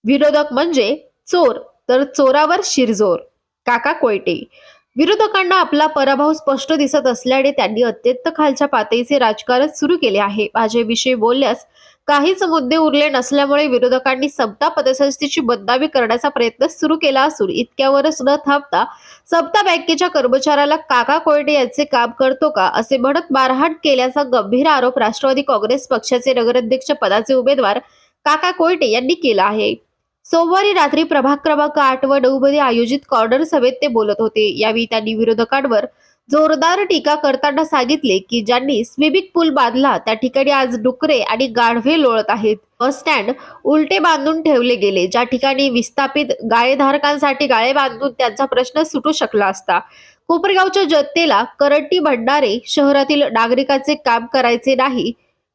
विरोधक म्हणजे चोर तर चोरावर शिरजोर. काका कोयटे. विरोधकांना आपला पराभव स्पष्ट दिसत असल्याने त्यांनी अत्यंत खालच्या पातळीचे राजकारण सुरू केले आहे. भाजपविषयी बोलल्यास काहीच मुद्दे उरले नसल्यामुळे विरोधकांनी समता पतसंस्थेची बदनामी करण्याचा प्रयत्न सुरू केला असून इतक्यावरच न थांबता समता बँकेच्या कर्मचाऱ्याला काका कोयटे यांचे काम करतो का असे म्हणत मारहाण केल्याचा गंभीर आरोप राष्ट्रवादी काँग्रेस पक्षाचे नगराध्यक्ष पदाचे उमेदवार काका कोयटे यांनी केला आहे. सोमवारी रात्री प्रभाग क्रमांक 8 व 9 मध्ये आयोजित कॉर्नर सभेत ते बोलत होते. यावेळी त्यांनी विरोधकांवर जोरदार टीका करताना सांगितले की ज्यांनी स्विमिंग पूल बांधला त्या ठिकाणी आज डुकरे आणि गाढवे लोळत आहेत. बस स्टँड उलटे बांधून ठेवले गेले, ज्या ठिकाणी विस्थापित गाळेधारकांसाठी गाळे बांधून त्यांचा प्रश्न सुटू शकला असता. कोपरगावच्या जनतेला करंटी भंडारे शहरातील नागरिकांचे काम करायचे नाही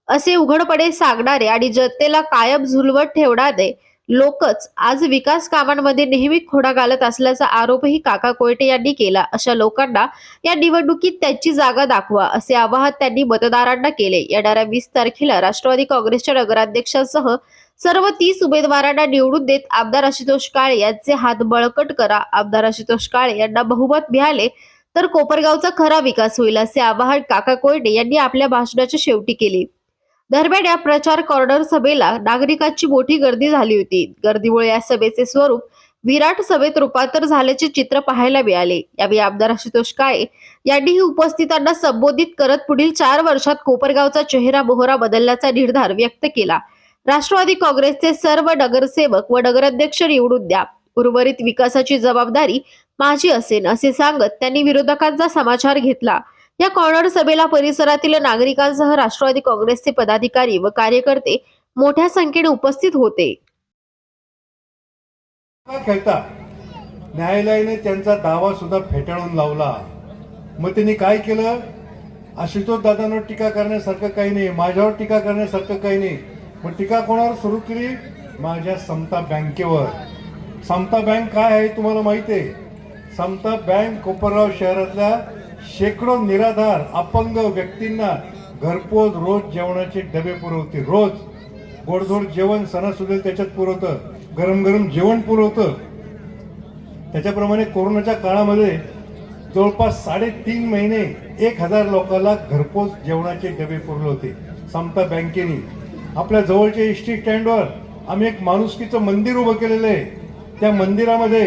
असे उघडपणे सांगणारे आणि जनतेला कायम झुलवत ठेवणारे लोकच आज विकास कामांमध्ये नेहमी खोडा घालत असल्याचा आरोपही काका कोयटे यांनी केला. अशा लोकांना या निवडणुकीत त्यांची जागा दाखवा असे आवाहन त्यांनी मतदारांना केले. येणाऱ्या 20 तारखेला राष्ट्रवादी काँग्रेसच्या नगराध्यक्षांसह सर्व 30 उमेदवारांना निवडून देत आमदार आशुतोष काळे यांचे हात बळकट करा. आमदार आशुतोष काळे यांना बहुमत मिळाले तर कोपरगावचा खरा विकास होईल असे आवाहन काका कोयटे यांनी आपल्या भाषणाच्या शेवटी केले. दरम्यान या प्रचार कॉर्नर सभेला नागरिकांची मोठी गर्दी झाली होती. गर्दीमुळे या सभेचे स्वरूप विराट सभेत रूपांतर झाल्याचे चित्र पाहायला मिळाले. यावेळी आमदार आशुतोष काळे यांनीही उपस्थितांना संबोधित करत पुढील 4 वर्षात कोपरगावचा चेहरा मोहरा बदलण्याचा निर्धार व्यक्त केला. राष्ट्रवादी काँग्रेसचे सर्व नगरसेवक व नगराध्यक्ष निवडून द्या, उर्वरित विकासाची जबाबदारी माझी असेल असे सांगत त्यांनी विरोधकांचा समाचार घेतला. या कॉर्नर सभेला परिसरातील नागरिकांसह राष्ट्रवादी काँग्रेसचे पदाधिकारी व कार्यकर्ते मोठ्या संख्येने उपस्थित होते. खेळता न्यायालयाने त्यांचा दावा सुद्धा फेटाळून लावला. मग त्यांनी काय केलं? आशुतोष दादांवर टीका करण्यासारखं काही नाही, माझ्यावर टीका करण्यासारखं काही नाही. मग टीका कोणावर सुरू केली? माझ्या समता बँकेवर. समता बँक काय आहे तुम्हाला माहिती आहे? समता बँक कोपरगाव शहरातल्या शेकडो निराधार अपंग व्यक्तींना घरपोच रोज जेवणाचे डबे पुरवते. रोज गोडधोड जेवण सणासुदीला त्याच्यात पुरवतं, गरम गरम जेवण पुरवतं. त्याच्याप्रमाणे कोरोनाच्या काळामध्ये जवळपास 3.5 महिने 1000 लोकांना घरपोच जेवणाचे डबे पुरवले होते समता बँकेने. आपल्या जवळच्या एसटी स्टँडवर आम्ही एक माणुसकीचं मंदिर उभं केलेलं आहे. त्या मंदिरामध्ये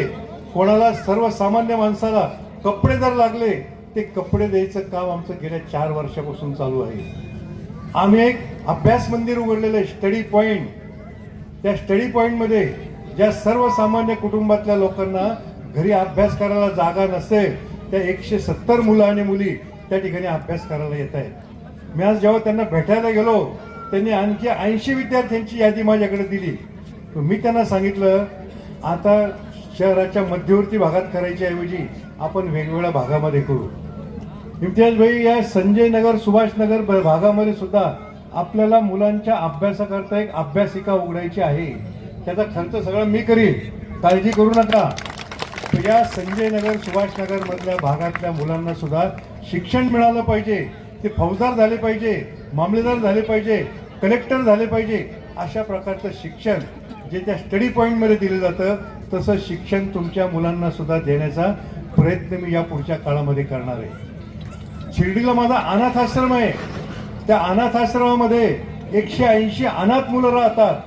कोणाला सर्वसामान्य माणसाला कपडे जर लागले ते कपडे द्यायचं काम आमचं गेल्या 4 वर्षापासून चालू आहे. आम्ही एक अभ्यास मंदिर उघडलेलं आहे, स्टडी पॉइंट. त्या स्टडी पॉइंटमध्ये ज्या सर्वसामान्य कुटुंबातल्या लोकांना घरी अभ्यास करायला जागा नसेल त्या 170 मुलं आणि मुली त्या ठिकाणी अभ्यास करायला येत आहेत. मी आज जेव्हा त्यांना भेटायला गेलो त्यांनी आणखी 80 विद्यार्थ्यांची यादी माझ्याकडे दिली. मी त्यांना सांगितलं आता शहराच्या मध्यवर्ती भागात करायच्या ऐवजी आपण वेगवेगळ्या भागामध्ये करू. इम्तियाज भाई, या संजय नगर सुभाषनगर भागामध्ये सुद्धा आपल्याला मुलांच्या अभ्यासाकरता एक अभ्यासिका उघडायची आहे. त्याचा खर्च सगळं मी करीन, काळजी करू नका. या संजय नगर सुभाषनगर मधल्या भागातल्या मुलांना सुद्धा शिक्षण मिळालं पाहिजे. ते फौजदार झाले पाहिजे, मामलेदार झाले पाहिजे, कलेक्टर झाले पाहिजे. अशा प्रकारचं शिक्षण जे त्या स्टडी पॉइंटमध्ये दिलं जातं तसं शिक्षण तुमच्या मुलांना सुद्धा देण्याचा प्रयत्न मी या पुढच्या काळामध्ये करणार आहे. शिर्डीला माझा अनाथ आश्रम आहे. त्या अनाथ आश्रमामध्ये 180 अनाथ मुलं राहतात.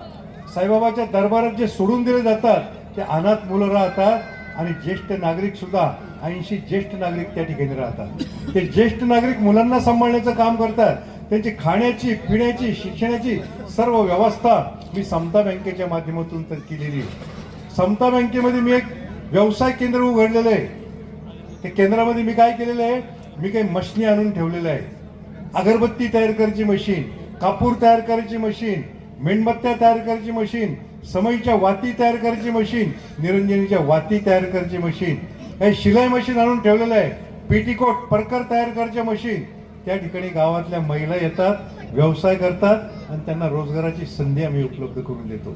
साईबाबाच्या दरबारात जे सोडून दिले जातात ते अनाथ मुलं राहतात आणि ज्येष्ठ नागरिक सुद्धा 80 ज्येष्ठ नागरिक त्या ठिकाणी राहतात. ते ज्येष्ठ नागरिक मुलांना सांभाळण्याचं काम करतात. त्यांची खाण्याची, पिण्याची, शिक्षणाची सर्व व्यवस्था मी समता बँकेच्या माध्यमातून तर केलेली आहे. समता बँकेमध्ये मी एक व्यवसाय केंद्र उघडलेलं आहे. त्या केंद्रामध्ये मी काय केलेलं आहे? मी काही मशिनी आणून ठेवलेलं आहे. अगरबत्ती तयार करायची मशीन, कापूर तयार करायची मशीन, मेणबत्त्या तयार करायची मशीन, समईच्या वाती तयार करायची मशीन, निरंजनीच्या वाती तयार करायची मशीन, काही शिलाई मशीन आणून ठेवलेलं आहे. पेटीकोट परकर तयार करायच्या मशीन. त्या ठिकाणी गावातल्या महिला येतात, व्यवसाय करतात आणि त्यांना रोजगाराची संधी आम्ही उपलब्ध करून देतो.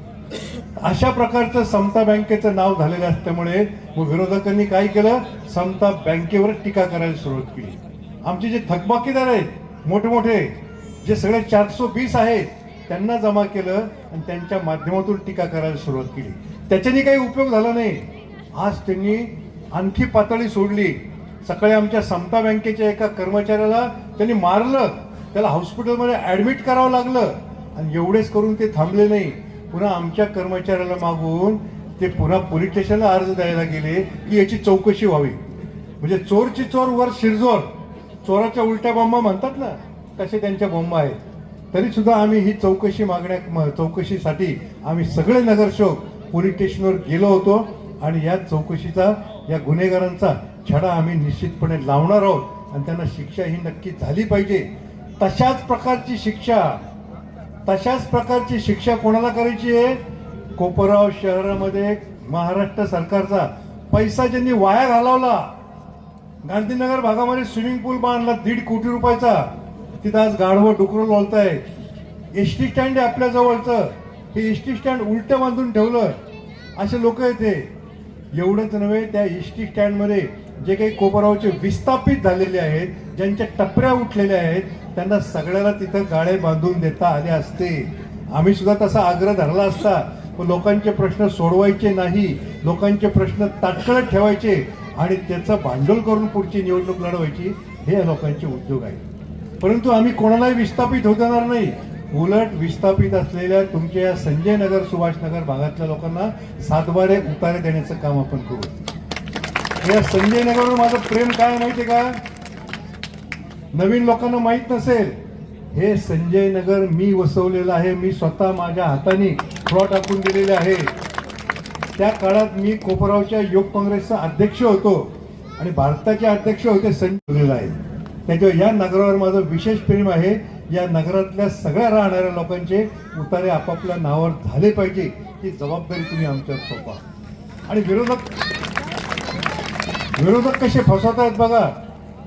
अशा प्रकारचं समता बँकेचं नाव झालेलं असल्यामुळे मग विरोधकांनी काय केलं? समता बँकेवर टीका करायला सुरुवात केली. आमचे जे थकबाकीदार आहेत मोठे मोठे, जे सगळे 420 आहेत, त्यांना जमा केलं आणि त्यांच्या माध्यमातून टीका करायला सुरुवात केली. त्याच्याने काही उपयोग झाला नाही. आज त्यांनी आणखी पातळी सोडली. सकाळी आमच्या समता बँकेच्या एका कर्मचाऱ्याला त्यांनी मारलं, त्याला हॉस्पिटलमध्ये ॲडमिट करावं लागलं. आणि एवढेच करून ते थांबले नाही, पुन्हा आमच्या कर्मचाऱ्याला मागून ते पुन्हा पोलीस स्टेशनला अर्ज द्यायला गेले की याची चौकशी व्हावी. म्हणजे चोरची चोर वर शिरजोर, चोराच्या उलट्या बॉम्बा म्हणतात ना, तसे त्यांच्या बॉम्बा आहेत. तरी सुद्धा आम्ही ही चौकशीसाठी आम्ही सगळे नगरसेवक पोलीस स्टेशनवर गेलो होतो आणि या चौकशीचा, या गुन्हेगारांचा छडा आम्ही निश्चितपणे लावणार आहोत आणि त्यांना शिक्षा ही नक्की झाली पाहिजे. तशाच प्रकारची शिक्षा कोणाला करायची आहे? कोपरगाव शहरामध्ये महाराष्ट्र सरकारचा पैसा ज्यांनी वाया घालवला, गांधीनगर भागामध्ये स्विमिंग पूल बांधला 1.5 कोटी रुपयाचा, तिथं आज गाढवं डुकरं लोळताय. एसटी स्टँड आहे आपल्या जवळचं, हे एसटी स्टँड उलटं बांधून ठेवलं. असे लोक येते. एवढंच नव्हे, त्या एसटी स्टँडमध्ये जे काही कोपरगावचे विस्थापित झालेले आहेत, ज्यांच्या टपऱ्या उठलेल्या आहेत, त्यांना सगळ्याला तिथं गाळे बांधून देता आले असते. आम्ही सुद्धा तसा आग्रह धरला असता. पण लोकांचे प्रश्न सोडवायचे नाही, लोकांचे प्रश्न ताटकळत ठेवायचे आणि त्याचं भांडवल करून पुढची निवडणूक लढवायची, हे लोकांचे उद्योग आहेत. परंतु आम्ही कोणालाही विस्थापित होत जाणार नाही. उलट विस्थापित असलेल्या तुमच्या या संजय नगर, सुभाषनगर भागातल्या लोकांना सातबारे उतारे देण्याचं काम आपण करू. या संजय नगरवर माझं प्रेम काय माहितीये का? नवीन लोकांना माहित नसेल, हे संजय नगर मी वसवलेलं आहे. मी स्वतः माझ्या हाताने फ्लॉट टाकून दिलेले आहे. त्या काळात मी कोपरगावच्या युवक काँग्रेसचा अध्यक्ष होतो आणि भारताचे अध्यक्ष होते संजय आहे. त्याच्यावर या नगरावर माझं विशेष प्रेम आहे. या नगरातल्या सगळ्या राहणाऱ्या लोकांचे उतारे आपापल्या नावावर झाले पाहिजे, ही जबाबदारी तुम्ही आमच्यावर सोपा. आणि विरोधक कसे फसवत आहेत बघा.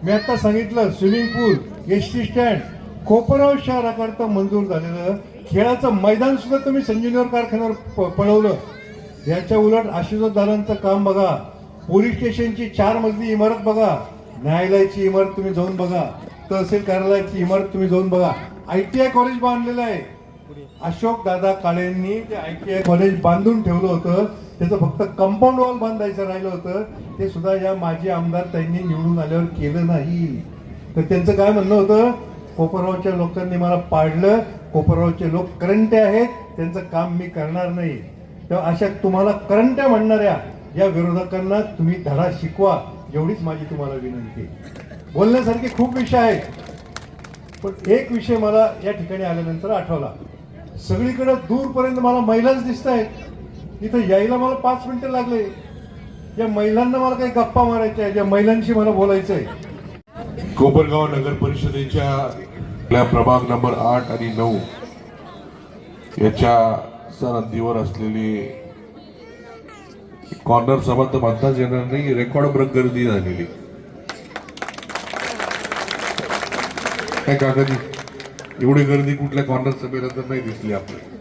मी आता सांगितलं, स्विमिंग पूल, एसटी स्टँड, कोपरगाव शहराकरता मंजूर झालेलं खेळाचं मैदान सुद्धा तुम्ही संजीवनगर कारखान्यावर पळवलं. याच्या उलट आशिषदारांचं काम बघा. पोलीस स्टेशनची 4 मजली इमारत बघा, न्यायालयाची इमारत तुम्ही जाऊन बघा, तहसील कार्यालयाची इमारत तुम्ही जाऊन बघा. ITI कॉलेज बांधलेलं आहे. अशोक दादा काळेंनी ते ITI कॉलेज बांधून ठेवलं होतं. त्याचं फक्त कंपाऊंड वॉल बांधायचं राहिलं होतं. ते सुद्धा या माजी आमदार त्यांनी निवडून आल्यावर केलं नाही. तर त्यांचं काय म्हणणं होतं? कोपरगावच्या लोकांनी मला पाडलं, कोपरगावचे लोक करंटे आहेत, त्यांचं काम मी करणार नाही. तेव्हा अशा तुम्हाला करंट्या म्हणणाऱ्या या विरोधकांना तुम्ही धडा शिकवा, एवढीच माझी तुम्हाला विनंती. बोलण्यासारखे खूप विषय आहेत, पण एक विषय मला या ठिकाणी आल्यानंतर आठवला. सगळीकडे दूरपर्यंत मला महिलाच दिसत आहेत. इथं यायला मला 5 मिनिटं लागले. या महिलांना मला काही गप्पा मारायच्या आहेत, या महिलांशी मला बोलायचं आहे. कोपरगाव नगर परिषदेच्या आपल्या प्रभाग नंबर 8 आणि 9 याच्या सरहद्दीवर असलेली कॉर्नर सभा तर म्हणताच येणार नाही, रेकॉर्ड ब्रेक गर्दी झालेली. काय काकाजी, एवढी गर्दी कुठल्या कॉर्नर सभेला तर नाही दिसली आपल्याला.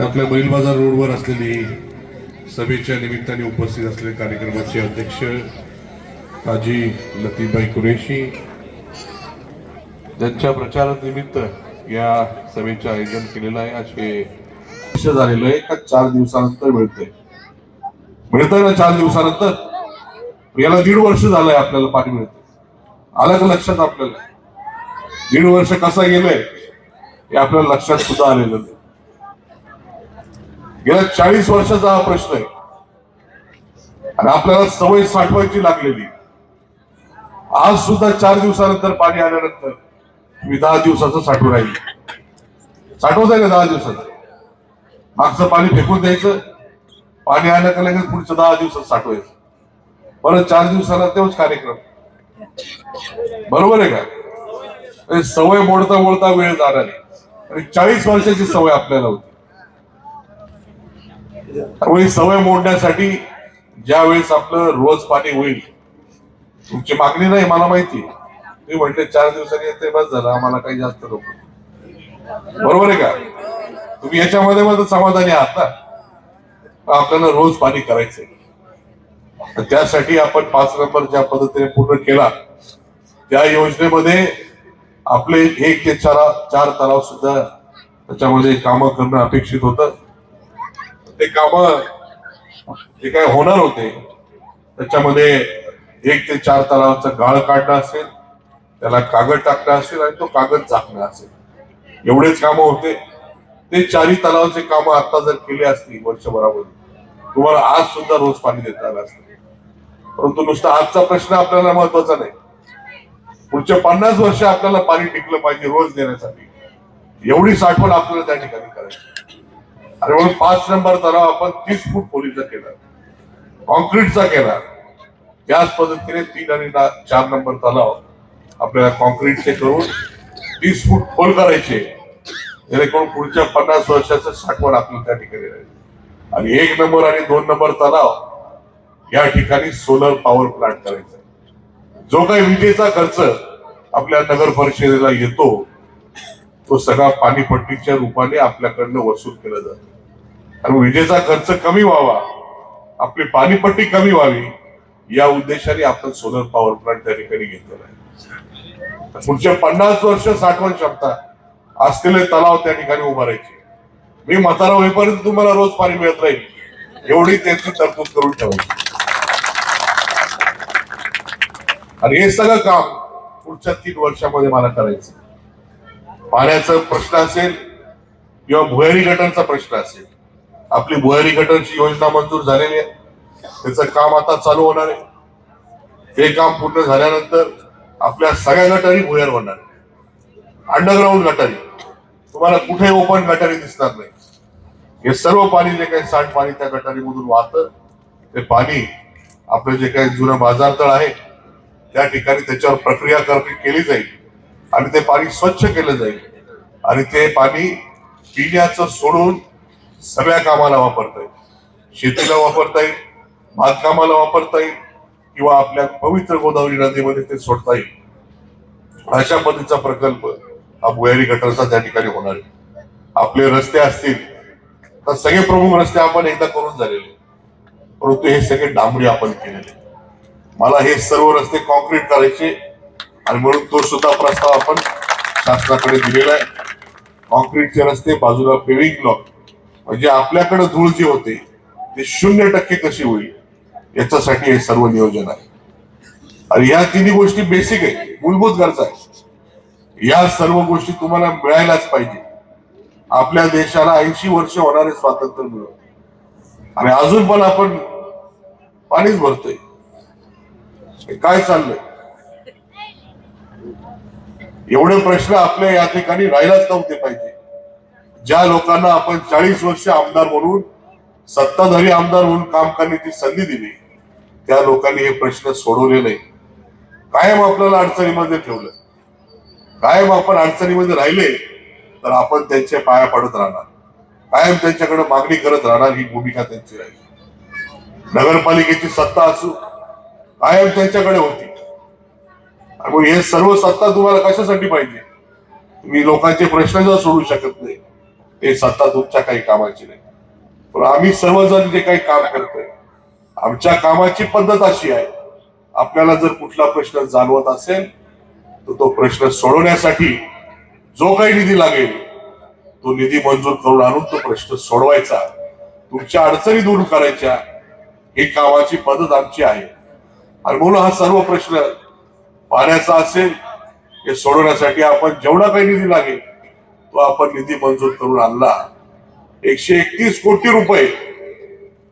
आपल्या बैल बाजार रोडवर असलेली सभेच्या निमित्ताने उपस्थित असलेले कार्यक्रमाचे अध्यक्ष हाजी लतीफभाई कुरेशी, ज्यांच्या प्रचारानिमित्त या सभेचं आयोजन केलेलं आहे. असे झालेलं आहे का 4 दिवसानंतर मिळतंय ना, 4 दिवसानंतर. याला 1.5 वर्ष झालंय आपल्याला पाणी मिळतं. आलं का लक्षात आपल्याला? 1.5 वर्ष कसा गेलंय हे आपल्याला लक्षात सुद्धा आलेलं नाही. गेल्या 40 वर्षाचा हा प्रश्न आहे आणि आपल्याला सवय साठवायची लागलेली. आज सुद्धा 4 दिवसानंतर पाणी आल्यानंतर मी 10 दिवसाचं साठवून राहील. साठवत आहे का 10 दिवसाचं? मागचं पाणी फेकून द्यायचं, पाणी आलं का लगेच पुढचं 10 दिवसात साठवायचं, परत 4 दिवसाला तेच कार्यक्रम. बरोबर आहे का? सवय मोडता मोडता वेळ जाणार आणि 40 वर्षाची सवय आपल्याला होती. त्यामुळे सवय मोडण्यासाठी ज्या वेळेस आपलं रोज पाणी होईल, तुमची मागणी नाही मला माहिती, तुम्ही म्हटले 4 दिवसांनी येते बस झालं, आम्हाला काही जास्त नको. बरोबर आहे का? तुम्ही याच्यामध्ये मध्ये समाधानी आहात ना? आपल्याला रोज पाणी करायचंय. तर त्यासाठी आपण 5 नंबर ज्या पद्धतीने पूर्ण केला, त्या योजनेमध्ये आपले 1 ते 4 तलाव सुद्धा त्याच्यामध्ये कामं करणं अपेक्षित होतं. ते कामं जे काय होणार होते त्याच्यामध्ये 1 ते 4 तलावाचं गाळ काढणं असेल, त्याला कागद टाकणं असेल आणि तो कागद झाकणं असेल, एवढेच कामं होते. ते 4ही तलावाचे कामं आता जर केले असतील वर्षभरामध्ये तुम्हाला आज सुद्धा रोज पाणी देता आलं असतं. परंतु नुसता आजचा प्रश्न आपल्याला महत्वाचा नाही. पुढच्या 50 वर्ष आपल्याला पाणी टिकलं पाहिजे रोज देण्यासाठी, एवढी साठवण आपल्याला त्या ठिकाणी करायची. आणि म्हणून 5 नंबर तलाव आपण 30 फूट खोलीचा केला, कॉन्क्रीटचा केला. याच पद्धतीने 3 आणि 4 नंबर तलाव आपल्याला कॉन्क्रीटचे करून 30 फूट खोल करायचे, जेणेकरून पुढच्या 50 वर्षाचं साठवण आपल्याला त्या ठिकाणी राहील. आणि 1 नंबर आणि 2 नंबर तलाव या ठिकाणी सोलर पॉवर प्लांट करायचा. जो काही विजेचा खर्च आपल्या नगर परिषदेला येतो तो सगळा पाणीपट्टीच्या रूपाने आपल्याकडनं वसूल केला जातो. आणि विजेचा खर्च कमी व्हावा, आपली पाणीपट्टी कमी व्हावी, या उद्देशाने आपण सोलर पॉवर प्लांट त्या ठिकाणी घेतलेला आहे. पुढच्या 50 वर्ष साठवण क्षमता असलेले तलाव त्या ठिकाणी उभारायचे. मी म्हातारा होईपर्यंत तुम्हाला रोज पाणी मिळत राहील एवढी त्यांची तरतूद करून ठेवायची. आणि हे सगळं काम पुढच्या 3 वर्षामध्ये मला करायचं. पाण्याचा प्रश्न असेल किंवा भुयारी गटारचा प्रश्न असेल, आपली भुयारी गटारची योजना मंजूर झालेली आहे, त्याचं काम आता चालू होणार आहे. हे काम पूर्ण झाल्यानंतर आपल्या सगळ्या गटारी भुयार होणार, अंडरग्राऊंड गटारी. तुम्हाला कुठे ओपन गटारी दिसणार नाही. हे सर्व पाणी जे काही सांडपाणी त्या गटारीमधून वाहतं, ते पाणी आपलं जे काही जुनं बाजारतळ आहे त्या ठिकाणी त्याच्यावर प्रक्रिया केली जाईल आणि ते पाणी स्वच्छ केलं जाईल. आणि ते पाणी पिण्याचं सोडून सगळ्या कामाला वापरता येईल. शेतीला वापरता येईल, बांधकामाला वापरता येईल किंवा आपल्या पवित्र गोदावरी नदीमध्ये ते सोडता येईल. अशा पद्धतीचा प्रकल्प हा भुयारी गटारचा त्या ठिकाणी होणार आहे. आपले रस्ते असतील तर सगळे प्रमुख रस्ते आपण एकदा करून झालेले, परंतु हे सगळे डांबरी आपण केलेले. मला हे सर्व रस्ते कॉन्क्रीट करायचे आणि म्हणून तो सुद्धा प्रस्ताव आपण शासनाकडे दिलेला आहे. कॉन्क्रीटचे रस्ते, बाजूला पेविंग ब्लॉक, म्हणजे आपल्याकडे धूळ जी होते ते 0% कशी होईल याच्यासाठी हे सर्व नियोजन आहे. आणि या 3 गोष्टी बेसिक आहे, मूलभूत गरजा आहे. या सर्व गोष्टी तुम्हाला मिळायलाच पाहिजे. आपल्या देशाला 80 वर्ष होणारे स्वातंत्र्य मिळवलं आणि अजून पण आपण पाणीच भरतोय. काय चाललंय? एवढे प्रश्न आपल्या या ठिकाणी राहिलाच नव्हते पाहिजे. ज्या लोकांना आपण 40 वर्ष आमदार म्हणून, सत्ताधारी आमदार म्हणून काम करण्याची संधी दिली, त्या लोकांनी हे प्रश्न सोडवले नाही. कायम आपल्याला अडचणीमध्ये ठेवलं. कायम आपण अडचणीमध्ये राहिले तर आपण त्यांच्या पाया पडत राहणार, कायम त्यांच्याकडे मागणी करत राहणार, ही भूमिका त्यांची राहील. नगरपालिकेची सत्ता असू कायम त्यांच्याकडे होती. आणि हे सर्व सत्ता तुम्हाला कशासाठी पाहिजे? तुम्ही लोकांचे प्रश्न जर सोडू शकत नाही, ते सत्ता तुमच्या काही कामाची नाही. पण आम्ही सर्वजण जे काही काम करतोय, आमच्या कामाची पद्धत अशी आहे, आपल्याला जर कुठला प्रश्न जाणवत असेल तर तो प्रश्न सोडवण्यासाठी जो काही निधी लागेल तो निधी मंजूर करून आणून तो प्रश्न सोडवायचा, तुमच्या अडचणी दूर करायच्या, ही कामाची पद्धत आमची आहे. आणि म्हणून हा सर्व प्रश्न पाण्याचा असेल, हे सोडवण्यासाठी आपण जेवढा काही निधी लागेल तो आपण निधी मंजूर करून आणला. 131 कोटी रुपये,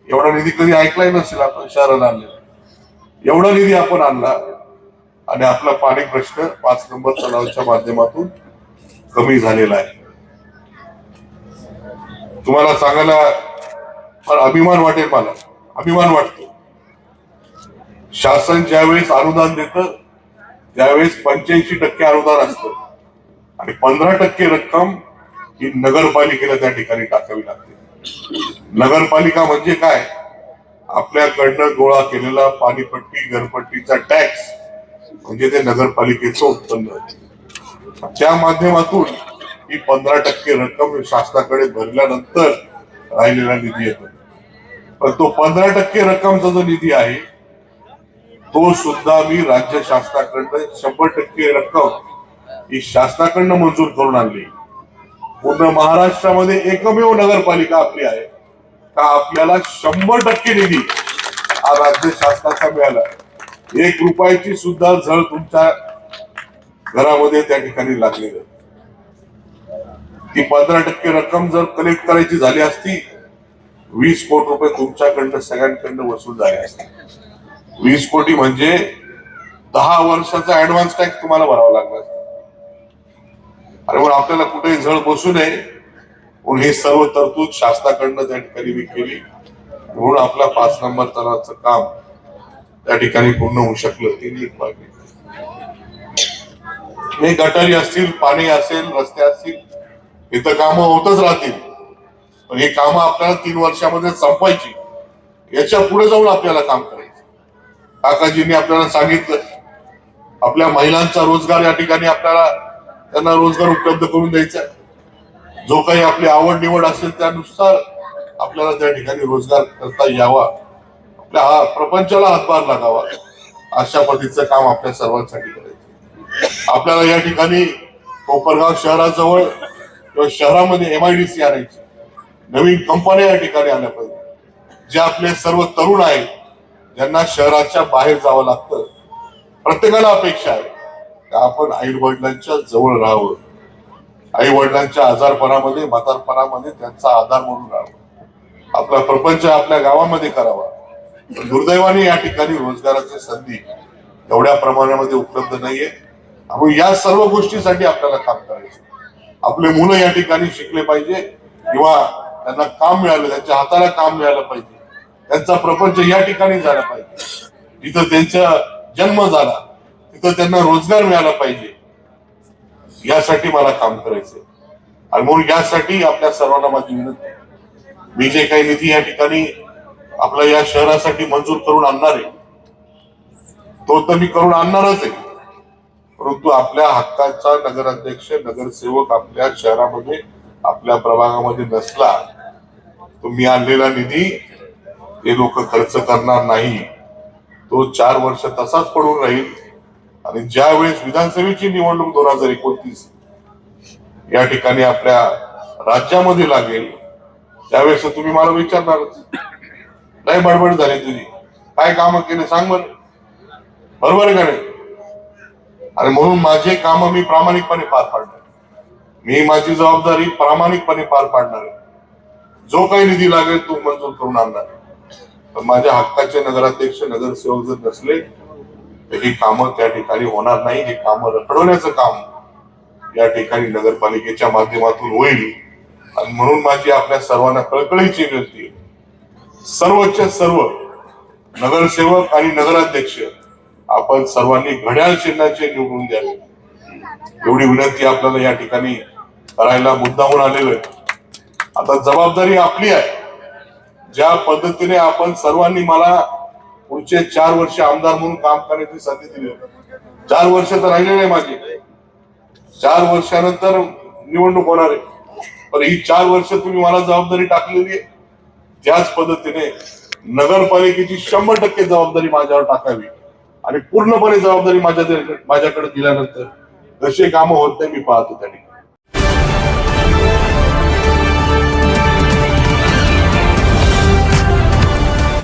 एवढा निधी कधी ऐकलाय नसेल आपण शहराला आणलेला, एवढा निधी आपण आणला आणि आपला पाणी प्रश्न 5 नंबर तलावाच्या माध्यमातून कमी झालेला आहे. तुम्हाला सांगायला फार अभिमान वाटेल, मला अभिमान वाटतो. शासन ज्यावेळेस अनुदान देतं त्यावेळेस 85% अनुदान असतं आणि 15% रक्कम ही नगरपालिकेला त्या ठिकाणी टाकावी लागते. नगरपालिका म्हणजे काय? आपल्याकडनं गोळा केलेला पाणीपट्टी, घरपट्टीचा टॅक्स म्हणजे ते नगरपालिकेचं उत्पन्न. त्या माध्यमातून ही 15% रक्कम शासनाकडे भरल्यानंतर राहिलेला निधी येतो. पण तो 15% रक्कमचा जो निधी आहे तो सुद्धा मी राज्य शासनाकडनं 100% रक्कम ही शासनाकडनं मंजूर करून आणली. पूर्ण महाराष्ट्रामध्ये एकमेव नगरपालिका आपली आहे का आपल्याला 100% निधी हा राज्य शासनाचा मिळाला. 1 रुपयाची सुद्धा झळ तुमच्या घरामध्ये त्या ठिकाणी लागलेली. ती 15% रक्कम जर कलेक्ट करायची झाली असती 20 कोटी रुपये तुमच्याकडनं सगळ्यांकडनं वसूल झाले असते. 20 कोटी म्हणजे 10 वर्षाचा ऍडव्हान्स टॅक्स तुम्हाला भरावा लागला. अरे मग आपल्याला कुठेही झळ बसू नये म्हणून हे सर्व तरतूद शासनाकडनं त्या ठिकाणी मी केली. म्हणून आपला 5 नंबर तलावाचं काम त्या ठिकाणी पूर्ण होऊ शकलं. 3 मिनिट बाकी. हे गटारी असतील, पाणी असेल, रस्ते असतील, इथं कामं होतच राहतील. पण हे कामं आपल्याला 3 वर्षामध्ये संपवायची. याच्या पुढे जाऊन आपल्याला काम करायचं. काकाजींनी आपल्याला सांगितलं आपल्या महिलांचा रोजगार या ठिकाणी आपल्याला त्यांना रोजगार उपलब्ध करून द्यायचा. जो काही आपली आवड निवड असेल त्यानुसार आपल्याला त्या ठिकाणी रोजगार करता यावा. आपल्या प्रपंचाला हातभार लागावा. अशा पद्धतीचं काम आपल्या सर्वांसाठी करायचं. आपल्याला या ठिकाणी कोपरगाव शहराजवळ किंवा शहरामध्ये MIDC आणायची. नवीन कंपन्या या ठिकाणी आल्या पाहिजे. जे आपले सर्व तरुण आहेत ज्यांना शहराच्या बाहेर जावं लागतं, प्रत्येकाला अपेक्षा आहे की आपण आई वडिलांच्या जवळ राहावं. आई वडिलांच्या आजारपणामध्ये, म्हातारपणामध्ये त्यांचा आधार म्हणून राहावं. आपला प्रपंच आपल्या गावामध्ये करावा. पण दुर्दैवाने या ठिकाणी रोजगाराची संधी एवढ्या प्रमाणामध्ये उपलब्ध नाहीये. आपण या सर्व गोष्टीसाठी आपल्याला काम करायचं. आपले मुलं या ठिकाणी शिकले पाहिजे किंवा त्यांना काम मिळालं, त्यांच्या हाताला काम मिळालं पाहिजे. त्यांचा प्रपंच या ठिकाणी झाला पाहिजे. जिथं त्यांचा जन्म झाला तिथं त्यांना रोजगार मिळाला पाहिजे. यासाठी मला काम करायचंय. आणि म्हणून यासाठी आपल्या सर्वांना माझी विनंती आहे. मी जे काही निधी या ठिकाणी आपल्या या शहरासाठी मंजूर करून आणणार आहे तो तर मी करून आणणारच आहे. परंतु आपल्या हक्काचा नगराध्यक्ष, नगरसेवक आपल्या शहरामध्ये, आपल्या प्रभागामध्ये नसला तो मी आणलेला निधी हे लोक खर्च करणार नाही. तो 4 वर्ष तसाच पडून राहील. आणि ज्या वेळेस विधानसभेची निवडणूक 2029 या ठिकाणी आपल्या राज्यामध्ये लागेल त्यावेळेस तुम्ही मला विचारणारच, नाही बडबड झाली तुझी, काय कामं केले सांग बरं. बरोबर आहे का नाही? आणि म्हणून माझे काम मी प्रामाणिकपणे पार पाडणार. मी माझी जबाबदारी प्रामाणिकपणे पार पाडणार आहे. जो काही निधी लागेल तो मंजूर करून आणणार. पण माझ्या हक्काचे नगराध्यक्ष, नगरसेवक जर नसले तर ही कामं त्या ठिकाणी होणार नाही. हे कामं रखडवण्याचं काम या ठिकाणी नगरपालिकेच्या माध्यमातून होईल. आणि म्हणून माझी आपल्या सर्वांना कळकळीची विनंती आहे, सर्वच्या सर्व नगरसेवक आणि नगराध्यक्ष आपण सर्वांनी घड्याळ चिन्हाचे निवडून द्यावे. एवढी विनंती आपल्याला या ठिकाणी करायला मुद्दामून आलेलो आहे. आता जबाबदारी आपली आहे. ज्या पद्धतीने आपण सर्वांनी मला पुढचे 4 वर्ष आमदार म्हणून काम करण्याची संधी दिली, 4 वर्ष तर राहिले नाही माझे. 4 वर्षानंतर निवडणूक होणार आहे. पण ही 4 वर्ष तुम्ही मला जबाबदारी टाकलेली आहे. त्याच पद्धतीने नगरपालिकेची 100% जबाबदारी माझ्यावर टाकावी. आणि पूर्णपणे जबाबदारी माझ्याकडे दिल्यानंतर कसे कामं होत नाही मी पाहतो त्या ठिकाणी.